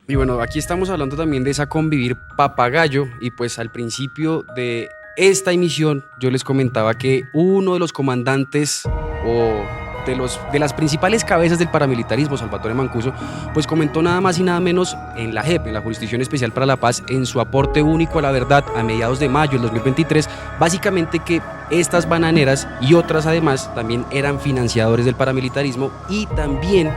Y bueno, aquí estamos hablando también de esa Convivir Papagayo y pues al principio de esta emisión yo les comentaba que uno de los comandantes o de las principales cabezas del paramilitarismo, Salvatore Mancuso, pues comentó nada más y nada menos en la JEP, en la Jurisdicción Especial para la Paz, en su aporte único a la verdad a mediados de mayo del 2023, básicamente que estas bananeras y otras además también eran financiadores del paramilitarismo y también,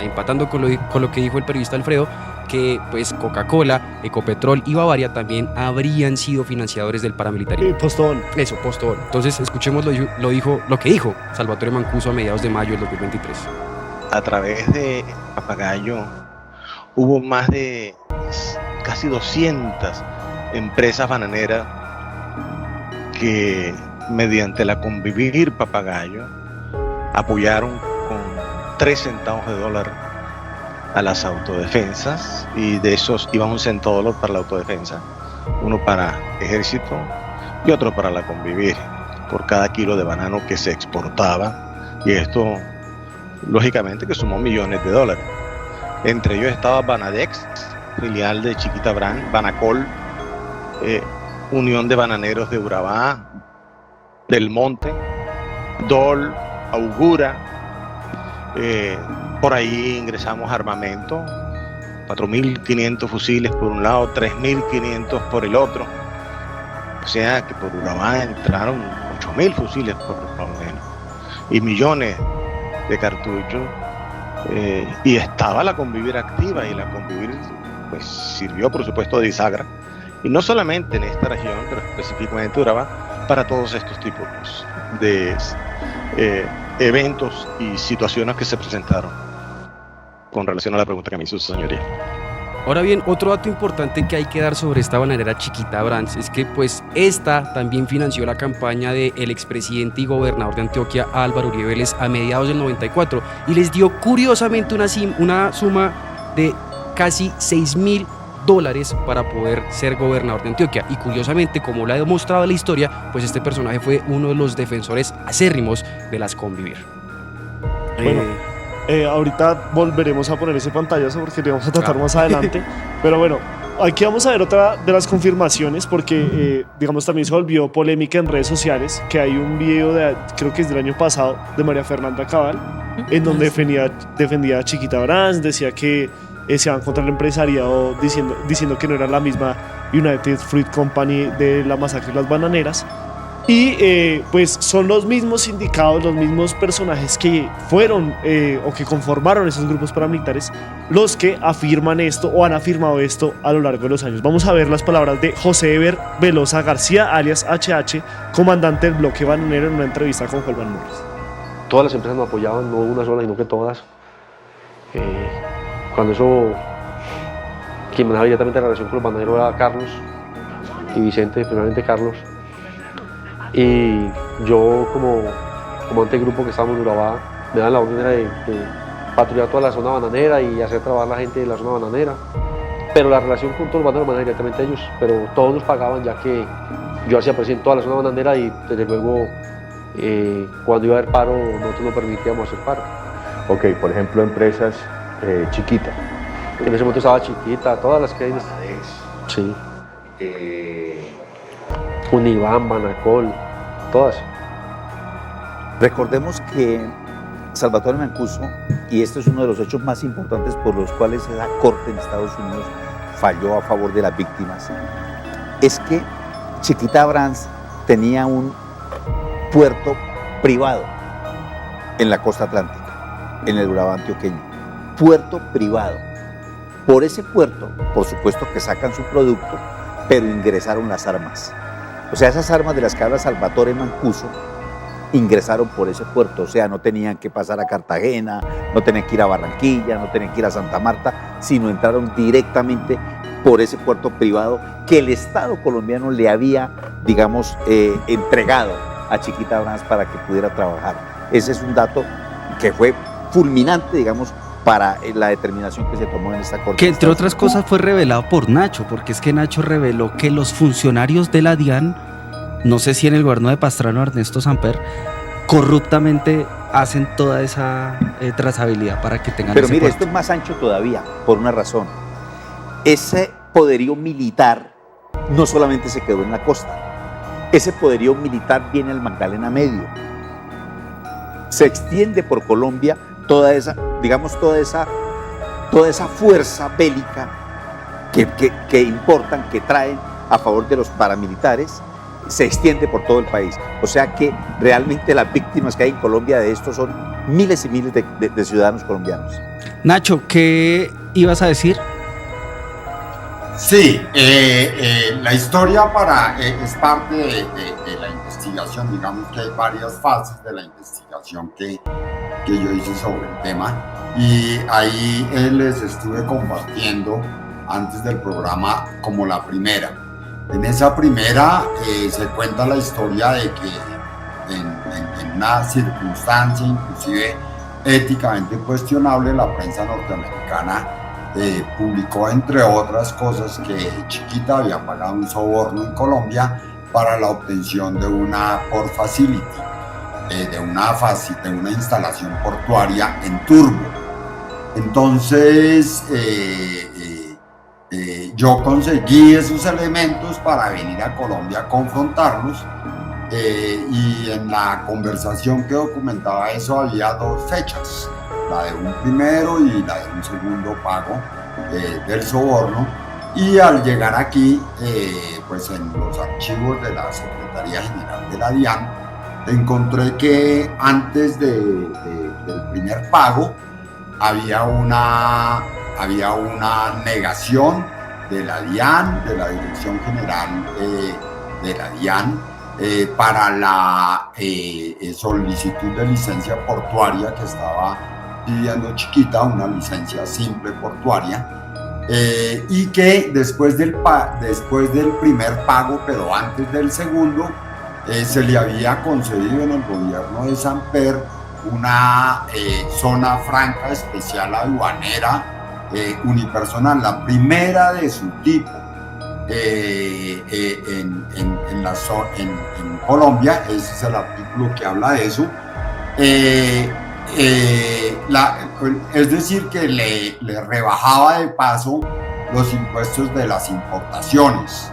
empatando con lo que dijo el periodista Alfredo, que pues Coca-Cola, Ecopetrol y Bavaria también habrían sido financiadores del paramilitarismo. Postobón. Eso, Postobón. Entonces, escuchemos lo que dijo Salvatore Mancuso a mediados de mayo del 2023. A través de Papagayo hubo más de casi 200 empresas bananeras que mediante la Convivir Papagayo apoyaron con 3 centavos de dólar a las autodefensas, y de esos iba $1 centavo para la autodefensa, uno para ejército y otro para la Convivir, por cada kilo de banano que se exportaba, y esto lógicamente que sumó millones de dólares. Entre ellos estaba Banadex, filial de Chiquita Brand, Banacol, Unión de Bananeros de Urabá, Del Monte, Dol, Augura. Por ahí ingresamos armamento, 4.500 fusiles por un lado, 3.500 por el otro. O sea que por Urabá entraron 8.000 fusiles por lo menos, y millones de cartuchos. Y estaba la Convivir activa, y la Convivir pues sirvió por supuesto de bisagra, y no solamente en esta región, pero específicamente Urabá, para todos estos tipos de eventos y situaciones que se presentaron con relación a la pregunta que me hizo su señoría. Ahora bien, otro dato importante que hay que dar sobre esta bananera Chiquita Brands es que pues esta también financió la campaña del expresidente y gobernador de Antioquia, Álvaro Uribe Vélez, a mediados del 94, y les dio curiosamente una suma de casi $6.000 para poder ser gobernador de Antioquia. Y curiosamente, como lo ha demostrado la historia, pues este personaje fue uno de los defensores acérrimos de las Convivir. Bueno, ahorita volveremos a poner ese pantallazo porque le vamos a tratar más adelante. Pero bueno, aquí vamos a ver otra de las confirmaciones, porque digamos también se volvió polémica en redes sociales, que hay un video creo que es del año pasado, de María Fernanda Cabal, en donde defendía a Chiquita Brands, decía que se van contra el empresariado, diciendo que no era la misma United Fruit Company de la masacre de las bananeras. Y pues son los mismos sindicados, los mismos personajes que fueron o que conformaron esos grupos paramilitares los que afirman esto o han afirmado esto a lo largo de los años. Vamos a ver las palabras de José Eber Velosa García, alias HH, comandante del bloque bananero, en una entrevista con Holman Morris. Todas las empresas nos apoyaban, no una sola, sino que todas. Cuando eso, quien manejaba directamente la relación con los bananeros era Carlos y Vicente, primeramente Carlos. Y yo como ante el grupo que estábamos en Urabá, me dan la orden de patrullar toda la zona bananera y hacer trabajar a la gente de la zona bananera. Pero la relación con todos los bananeros manejaba directamente ellos, pero todos nos pagaban, ya que yo hacía presencia en toda la zona bananera, y desde luego cuando iba a haber paro nosotros no permitíamos hacer paro. Ok, por ejemplo, empresas chiquitas. En ese momento estaba Chiquita, todas las que hay. Sí. Univan, Banacol, todas. Recordemos que Salvatore Mancuso, y este es uno de los hechos más importantes por los cuales la Corte en Estados Unidos falló a favor de las víctimas, es que Chiquita Brands tenía un puerto privado en la costa atlántica, en el Urabá antioqueño. Puerto privado. Por ese puerto, por supuesto que sacan su producto, pero ingresaron las armas. O sea, esas armas de las que habla Salvatore Mancuso ingresaron por ese puerto, o sea, no tenían que pasar a Cartagena, no tenían que ir a Barranquilla, no tenían que ir a Santa Marta, sino entraron directamente por ese puerto privado que el Estado colombiano le había, digamos, entregado a Chiquita Brands para que pudiera trabajar. Ese es un dato que fue fulminante, digamos, para la determinación que se tomó en esta Corte. Que entre otras cosas fue revelado por Nacho, porque es que Nacho reveló que los funcionarios de la DIAN, no sé si en el gobierno de Pastrana o Ernesto Samper, corruptamente hacen toda esa trazabilidad para que tengan. Pero ese mire, puerto. esto es más ancho todavía, por una razón. ese poderío militar no solamente se quedó en la costa, ese poderío militar viene al Magdalena Medio, se extiende por Colombia toda esa, digamos, toda esa fuerza bélica que importan, que traen a favor de los paramilitares, se extiende por todo el país. O sea que realmente las víctimas que hay en Colombia de esto son miles y miles de ciudadanos colombianos. Nacho, ¿qué ibas a decir? Sí, la historia es parte de la investigación. Digamos que hay varias fases de la investigación que yo hice sobre el tema, y ahí les estuve compartiendo antes del programa como la primera. En esa primera se cuenta la historia de que en una circunstancia inclusive éticamente cuestionable, la prensa norteamericana publicó, entre otras cosas, que Chiquita había pagado un soborno en Colombia para la obtención de una port facility, de una instalación portuaria en Turbo. Entonces yo conseguí esos elementos para venir a Colombia a confrontarlos, y en la conversación que documentaba eso había dos fechas, la de un primero y la de un segundo pago del soborno. Y al llegar aquí, pues en los archivos de la Secretaría General de la DIAN, encontré que antes del primer pago había una negación de la DIAN, de la Dirección General de la DIAN, para la solicitud de licencia portuaria que estaba pidiendo Chiquita, una licencia simple portuaria, y que después del primer pago, pero antes del segundo, se le había concedido en el gobierno de Samper una zona franca especial aduanera unipersonal, la primera de su tipo en Colombia. Ese es el artículo que habla de eso. Es decir, que le rebajaba de paso los impuestos de las importaciones.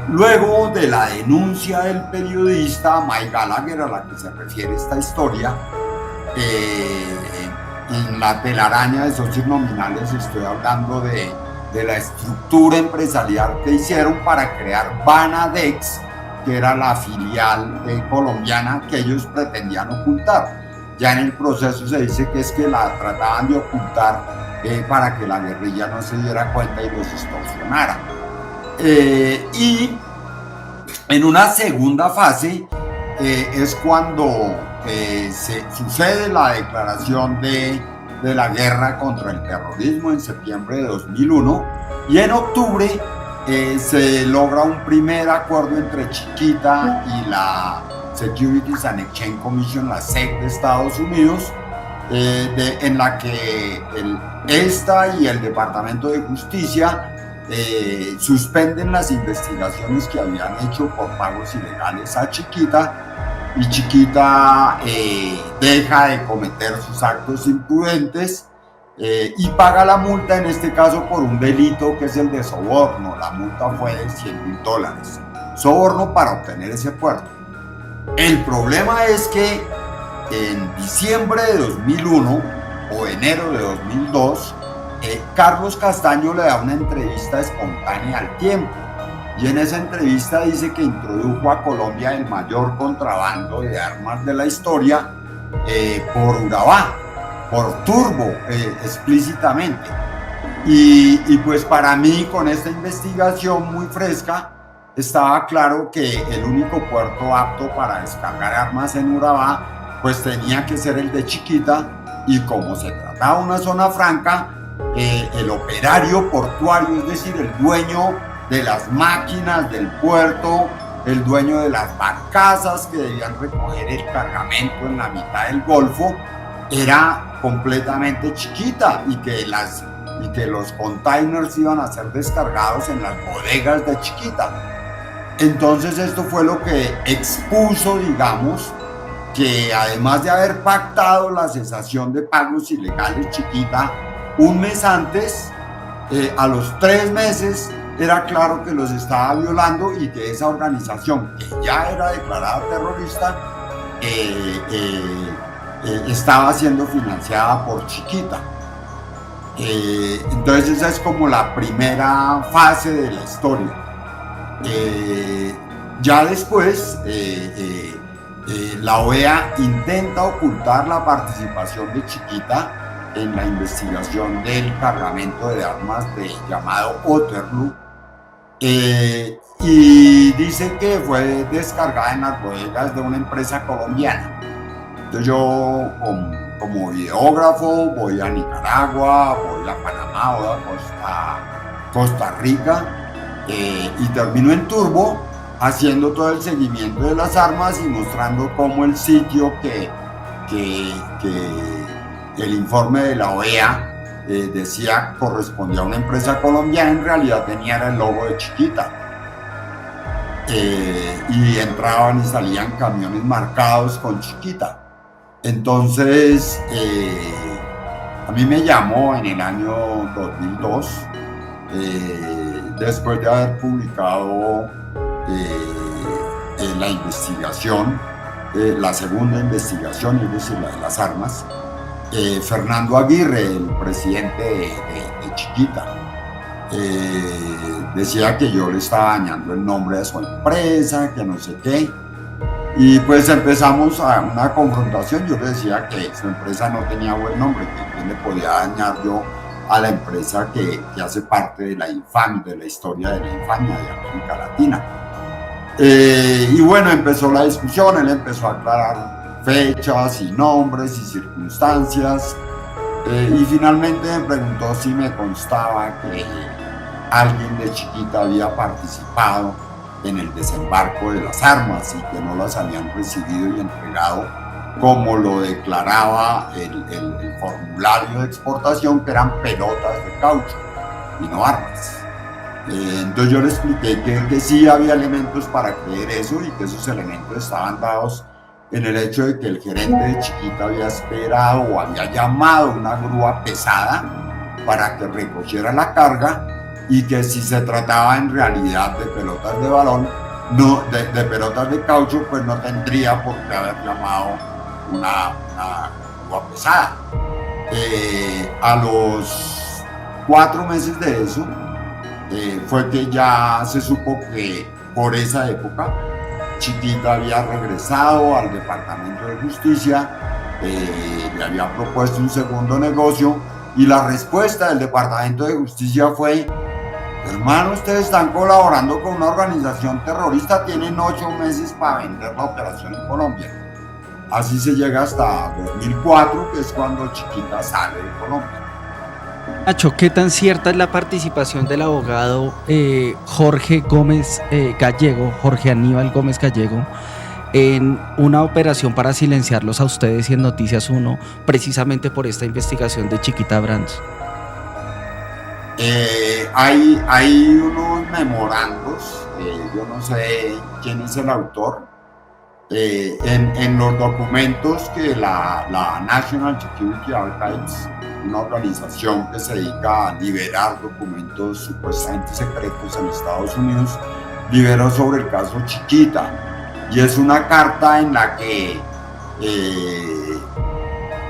Luego de la denuncia del periodista Mike Gallagher, a la que se refiere esta historia, en la telaraña de socios nominales estoy hablando de la estructura empresarial que hicieron para crear Banadex, que era la filial colombiana que ellos pretendían ocultar. Ya en el proceso se dice que es que la trataban de ocultar para que la guerrilla no se diera cuenta y los extorsionara. Y en una segunda fase es cuando sucede la declaración de la guerra contra el terrorismo en septiembre de 2001, y en octubre se logra un primer acuerdo entre Chiquita y la Securities and Exchange Commission, la SEC de Estados Unidos, en la que esta y el Departamento de Justicia suspenden las investigaciones que habían hecho por pagos ilegales a Chiquita, y Chiquita deja de cometer sus actos imprudentes y paga la multa, en este caso por un delito que es el de soborno. La multa fue de $100,000, soborno para obtener ese puerto. El problema es que en diciembre de 2001 o enero de 2002, Carlos Castaño le da una entrevista espontánea al Tiempo, y en esa entrevista dice que introdujo a Colombia el mayor contrabando de armas de la historia por Urabá, por Turbo, explícitamente. Y pues para mí, con esta investigación muy fresca, estaba claro que el único puerto apto para descargar armas en Urabá pues tenía que ser el de Chiquita, y como se trataba de una zona franca, el operario portuario, es decir, el dueño de las máquinas del puerto, el dueño de las barcazas que debían recoger el cargamento en la mitad del Golfo, era completamente Chiquita, y que los containers iban a ser descargados en las bodegas de Chiquita. Entonces esto fue lo que expuso, digamos, que además de haber pactado la cesación de pagos ilegales Chiquita un mes antes, A los 3 meses era claro que los estaba violando y que esa organización, que ya era declarada terrorista, estaba siendo financiada por Chiquita. Entonces esa es como la primera fase de la historia. Ya después la OEA intenta ocultar la participación de Chiquita en la investigación del cargamento de armas llamado Waterloo, y dice que fue descargada en las bodegas de una empresa colombiana. Entonces yo como videógrafo voy a Nicaragua, voy a Panamá, voy a Costa Rica, y termino en Turbo haciendo todo el seguimiento de las armas y mostrando cómo el sitio que el informe de la OEA decía correspondía a una empresa colombiana, en realidad tenía el logo de Chiquita. Y entraban y salían camiones marcados con Chiquita. Entonces, a mí me llamó en el año 2002, después de haber publicado la investigación, la segunda investigación, es decir, la de las armas. Fernando Aguirre, el presidente de Chiquita, decía que yo le estaba dañando el nombre de su empresa, que no sé qué. Y pues empezamos a una confrontación. Yo le decía que su empresa no tenía buen nombre, que le podía dañar yo a la empresa que hace parte de la infamia, de la historia de la infamia de América Latina. Y bueno, empezó la discusión, él empezó a aclarar fechas y nombres y circunstancias, y finalmente me preguntó si me constaba que alguien de Chiquita había participado en el desembarco de las armas y que no las habían recibido y entregado como lo declaraba el formulario de exportación, que eran pelotas de caucho y no armas. Entonces yo le expliqué que sí había elementos para creer eso y que esos elementos estaban dados en el hecho de que el gerente de Chiquita había esperado o había llamado una grúa pesada para que recogiera la carga, y que si se trataba en realidad de pelotas de balón, no, de pelotas de caucho, pues no tendría por qué haber llamado una grúa pesada. A los 4 meses de eso, fue que ya se supo que por esa época Chiquita había regresado al Departamento de Justicia, le había propuesto un segundo negocio, y la respuesta del Departamento de Justicia fue: hermano, ustedes están colaborando con una organización terrorista, tienen 8 meses para vender la operación en Colombia. Así se llega hasta 2004, que es cuando Chiquita sale de Colombia. Nacho, ¿qué tan cierta es la participación del abogado Jorge Gómez Gallego, Jorge Aníbal Gómez Gallego, en una operación para silenciarlos a ustedes y en Noticias 1, precisamente por esta investigación de Chiquita Brands? Hay unos memorandos, yo no sé quién es el autor, en los documentos que la National Security Archives, una organización que se dedica a liberar documentos supuestamente secretos en Estados Unidos, liberó sobre el caso Chiquita, y es una carta en la que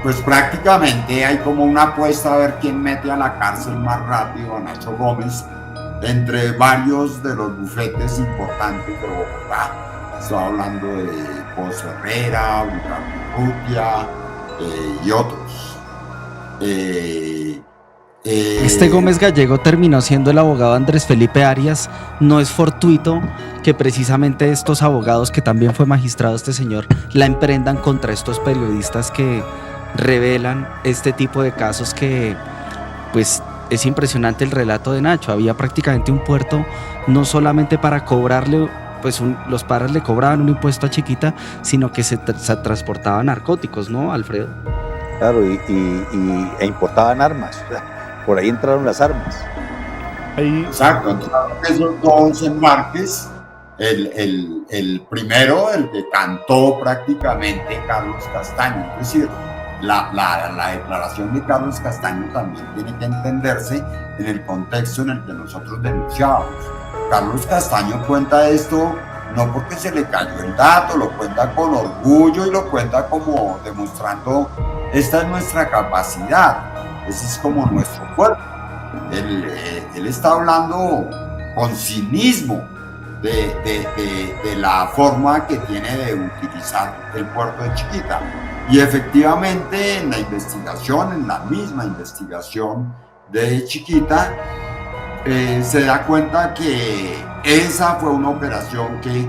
pues prácticamente hay como una apuesta a ver quién mete a la cárcel más rápido a Nacho Gómez, entre varios de los bufetes importantes de Bogotá. Estoy hablando de Pozo Herrera, Urrutia y otros. Este Gómez Gallego terminó siendo el abogado Andrés Felipe Arias. No es fortuito que precisamente estos abogados, que también fue magistrado este señor, la emprendan contra estos periodistas que revelan este tipo de casos, que pues es impresionante el relato de Nacho. Había prácticamente un puerto no solamente para cobrarle, pues los padres le cobraban un impuesto a Chiquita, sino que se transportaban narcóticos, ¿no, Alfredo? Claro, e importaban armas, o sea, por ahí entraron las armas. Exacto, entraron esos 2 embarques. El primero, el que cantó prácticamente Carlos Castaño, es decir, la declaración de Carlos Castaño también tiene que entenderse en el contexto en el que nosotros denunciábamos. Carlos Castaño cuenta esto no porque se le cayó el dato, lo cuenta con orgullo y lo cuenta como demostrando esta es nuestra capacidad, ese es como nuestro cuerpo. Él está hablando con cinismo de la forma que tiene de utilizar el puerto de Chiquita. Y efectivamente en la misma investigación de Chiquita, se da cuenta que esa fue una operación que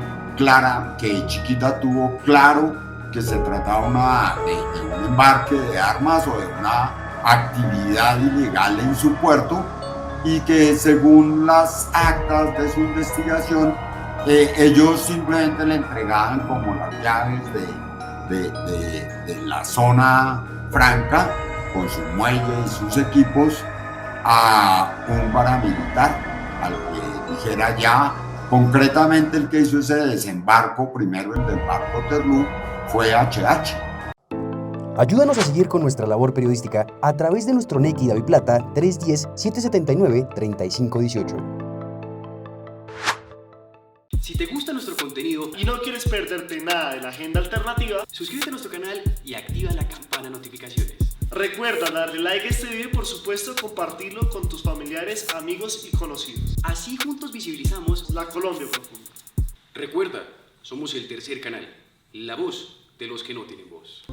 Chiquita tuvo claro que se trataba de un embarque de armas o de una actividad ilegal en su puerto, y que según las actas de su investigación, ellos simplemente le entregaban como las llaves de la zona franca con su muelle y sus equipos a un paramilitar, al que dijera ya. Concretamente el que hizo ese desembarco, primero el del barco Terlú, fue HH. Ayúdanos a seguir con nuestra labor periodística a través de nuestro NECI DaviPlata 310-779-3518. Si te gusta nuestro contenido Y no quieres perderte nada de la agenda alternativa, suscríbete a nuestro canal y activa la campana de notificaciones. recuerda darle like a este video y por supuesto compartirlo con tus familiares, amigos y conocidos. Así juntos visibilizamos. La Colombia profunda. Recuerda, somos el tercer canal, la voz de los que no tienen voz.